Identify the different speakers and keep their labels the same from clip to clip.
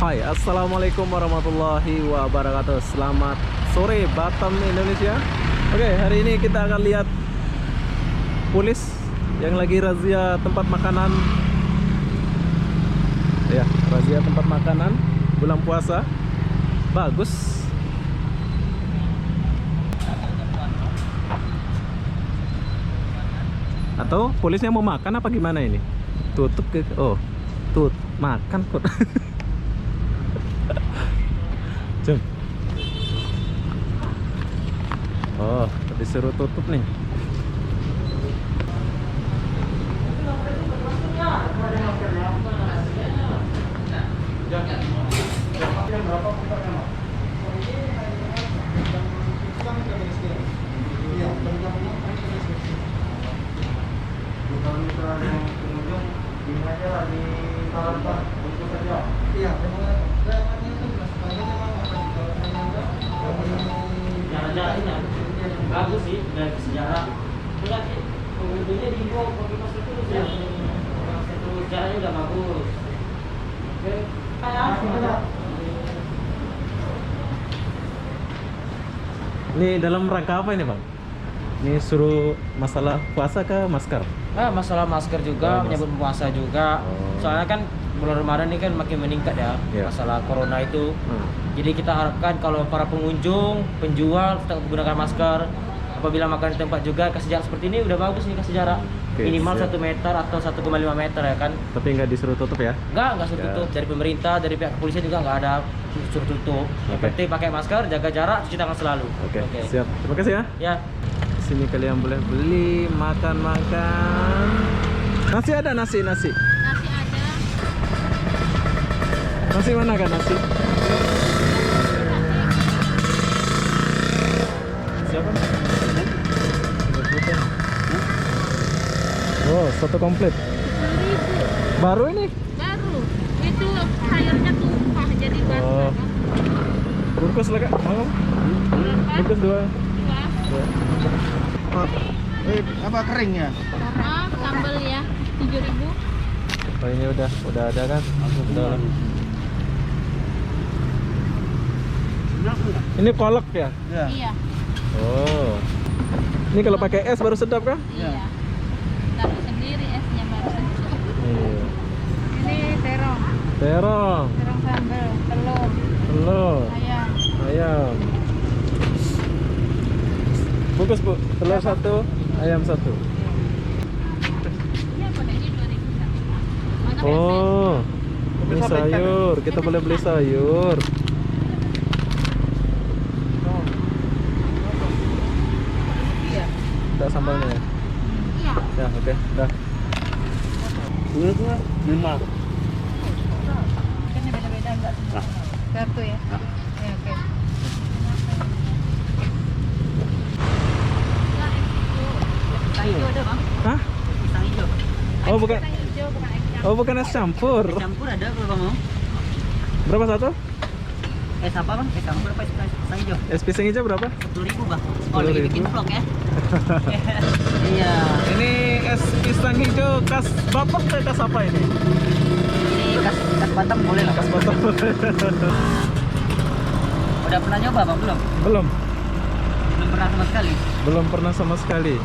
Speaker 1: Hai, assalamualaikum warahmatullahi wabarakatuh. Selamat sore Batam, Indonesia. Oke, hari ini kita akan lihat polis yang lagi razia tempat makanan. Ya, razia tempat makanan bulan puasa. Bagus. Atau polisnya mau makan apa gimana ini? Tutup ke? Oh, makan kok. Jom. Oh, disuruh tutup nih.
Speaker 2: Sejarahnya bagus sih dari sejarah. Pengunjungnya di bawah kopi mas itu ya. Sejarahnya udah bagus. Oke.
Speaker 1: Ini dalam rangka apa ini, Bang? Ini suruh masalah puasa ke masker?
Speaker 2: Masalah masker juga, menyebut puasa juga. Soalnya kan bulan Ramadan ini kan makin meningkat ya, masalah corona itu. Jadi kita harapkan kalau para pengunjung, penjual tetap menggunakan masker. Apabila makan di tempat juga kasih jarak seperti ini udah bagus nih, kasih jarak. Minimal 1 meter atau 1,5 meter ya kan.
Speaker 1: Tapi nggak disuruh tutup ya?
Speaker 2: Nggak suruh tutup. Dari pemerintah, dari pihak kepolisian juga nggak ada suruh tutup. Yang penting pakai masker, jaga jarak, cuci tangan selalu.
Speaker 1: Oke. Siap. Terima kasih ya.
Speaker 2: Ya.
Speaker 1: Sini kalian boleh beli, makan. Nasi ada, nasi.
Speaker 3: Nasi ada.
Speaker 1: Nasi mana kan nasi? Siapa? Oh, satu komplit.
Speaker 3: 10.000.
Speaker 1: Baru ini?
Speaker 3: Baru. Itu sayurnya tumpah jadi basah.
Speaker 1: Oh. Bungkus lah kak, mau? Bungkus 2.
Speaker 4: Apa keringnya?
Speaker 3: Sambal ya 7.000.
Speaker 1: Oh ini udah ada kan? Udah. Ini kolak ya?
Speaker 3: Iya.
Speaker 1: Oh. Ini kalau pakai es baru sedap kan?
Speaker 3: Iya. Taruh sendiri esnya baru sedap.
Speaker 1: Iya.
Speaker 3: Ini terong.
Speaker 1: Terong,
Speaker 3: Terong sambal, telur,
Speaker 1: ayam. Bungkus bu, telur 1, ayam 1.
Speaker 3: Ini apa nih? Ini 2.000.
Speaker 1: Oh, ini sayur. Kita boleh beli sayur. Kita sambalnya ya?
Speaker 3: Iya.
Speaker 1: Ya, oke, dah.
Speaker 4: Bungkusnya 5.
Speaker 3: Kan beda-beda enggak semua. Satu ya? Ya, oke. Hijau ada bang?
Speaker 1: Hah?
Speaker 2: Pisang hijau.
Speaker 1: Oh bukan,
Speaker 3: Hijau bukan es campur.
Speaker 1: oh bukan es campur.
Speaker 2: Campur ada kalau mau.
Speaker 1: Berapa satu?
Speaker 2: Es apa bang? Es campur apa pisang hijau?
Speaker 1: Es pisang hijau berapa?
Speaker 2: 10.000 bang. Oh
Speaker 1: 10.000.
Speaker 2: lagi bikin vlog ya. Iya.
Speaker 1: Ini es pisang hijau khas Batam atau khas apa ini?
Speaker 2: Ini kas Batam boleh lah.
Speaker 1: Khas Batam.
Speaker 2: Udah pernah nyoba bang belum?
Speaker 1: Belum,
Speaker 2: Belum pernah sama sekali.
Speaker 1: belum pernah sama sekali.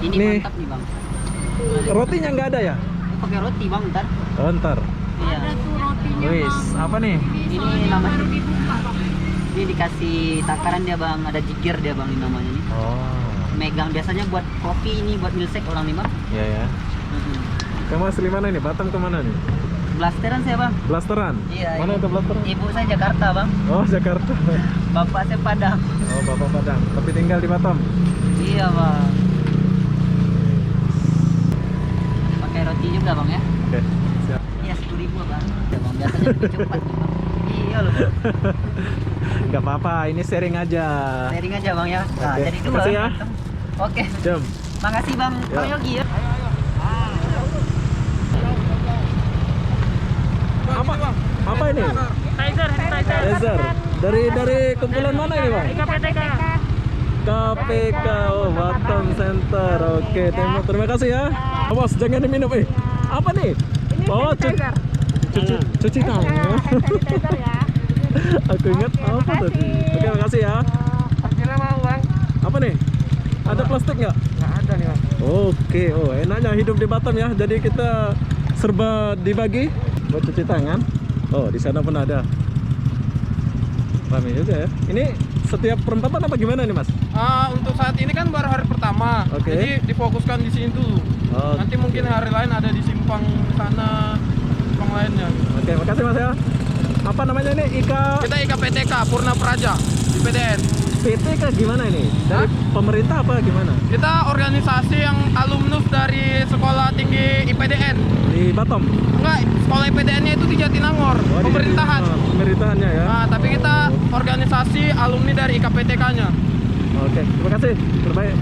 Speaker 2: Ini
Speaker 1: Nih.
Speaker 2: mantap nih bang.
Speaker 1: Rotinya nggak ada ya?
Speaker 2: Ini pakai roti bang ntar.
Speaker 1: Oh, ntar.
Speaker 2: Iya.
Speaker 3: Ada tuh rotinya
Speaker 1: Wis,
Speaker 3: bang.
Speaker 1: apa nih?
Speaker 2: Ini namanya.
Speaker 3: Baru dibuka bang.
Speaker 2: Ini dikasih takaran dia bang. Ada jikir dia bang ini namanya nih.
Speaker 1: Oh,
Speaker 2: Megang biasanya buat kopi ini buat milkshake orang nih bang.
Speaker 1: iya ya. Kamu asli mana nih? Batam kemana nih?
Speaker 2: Blasteran saya bang.
Speaker 1: Blasteran?
Speaker 2: Iya.
Speaker 1: Mana itu Blasteran?
Speaker 2: Ibu saya Jakarta bang.
Speaker 1: Oh, Jakarta.
Speaker 2: Bapak saya Padang.
Speaker 1: Oh, Bapak Padang. Tapi tinggal di Batam.
Speaker 2: Iya bang. Pakai roti juga bang ya.
Speaker 1: Oke, siap.
Speaker 2: Iya 10.000 bang. Ya bang biasanya lebih cepat nih, bang. Iya loh.
Speaker 1: Nggak apa-apa, ini sharing aja.
Speaker 2: Sharing aja bang ya. Nah,
Speaker 1: Oke,
Speaker 2: jadi 2.
Speaker 1: makasih ya.
Speaker 2: Oke.
Speaker 1: Jom.
Speaker 2: Makasih bang.
Speaker 1: Ya.
Speaker 2: Bang Yogi ya.
Speaker 1: Apa ini? Tizer. Dari kumpulan mana ini, Bang? KPK Batam Center. Oke, terima kasih ya. Awas jangan diminum Apa nih? Oh, cuci tangan.
Speaker 3: Sanitizer ya.
Speaker 1: Aku ingat
Speaker 3: Oke,
Speaker 1: apa tadi?
Speaker 3: makasih.
Speaker 1: Oke, makasih ya.
Speaker 2: Kira mau bang?
Speaker 1: Apa nih? Ada plastik nggak?
Speaker 2: Nggak ada nih bang.
Speaker 1: Oke, oh enaknya hidup di Batam ya. Jadi kita serba dibagi buat cuci tangan. Oh, di sana pun ada. Ramai juga ya. Ini setiap perempatan apa gimana nih, Mas?
Speaker 5: Untuk saat ini kan baru hari pertama,
Speaker 1: Oke.
Speaker 5: jadi difokuskan di sini dulu.
Speaker 1: Oke.
Speaker 5: Nanti mungkin hari lain ada di simpang sana, simpang lainnya.
Speaker 1: Oke, makasih Mas ya. Apa namanya ini?
Speaker 5: Kita IKPTK Purna Praja di PDN.
Speaker 1: PT ke gimana ini? Dari pemerintah apa gimana?
Speaker 5: Kita organisasi yang alumnus dari Sekolah Tinggi IPDN.
Speaker 1: Di Batam.
Speaker 5: Enggak, sekolah IPDN-nya itu di Jatinangor,
Speaker 1: Oh, di
Speaker 5: pemerintahan.
Speaker 1: Jatinangor. Pemerintahannya ya.
Speaker 5: Tapi kita organisasi alumni dari IKPTK-nya.
Speaker 1: Oke, terima kasih. Terbaik.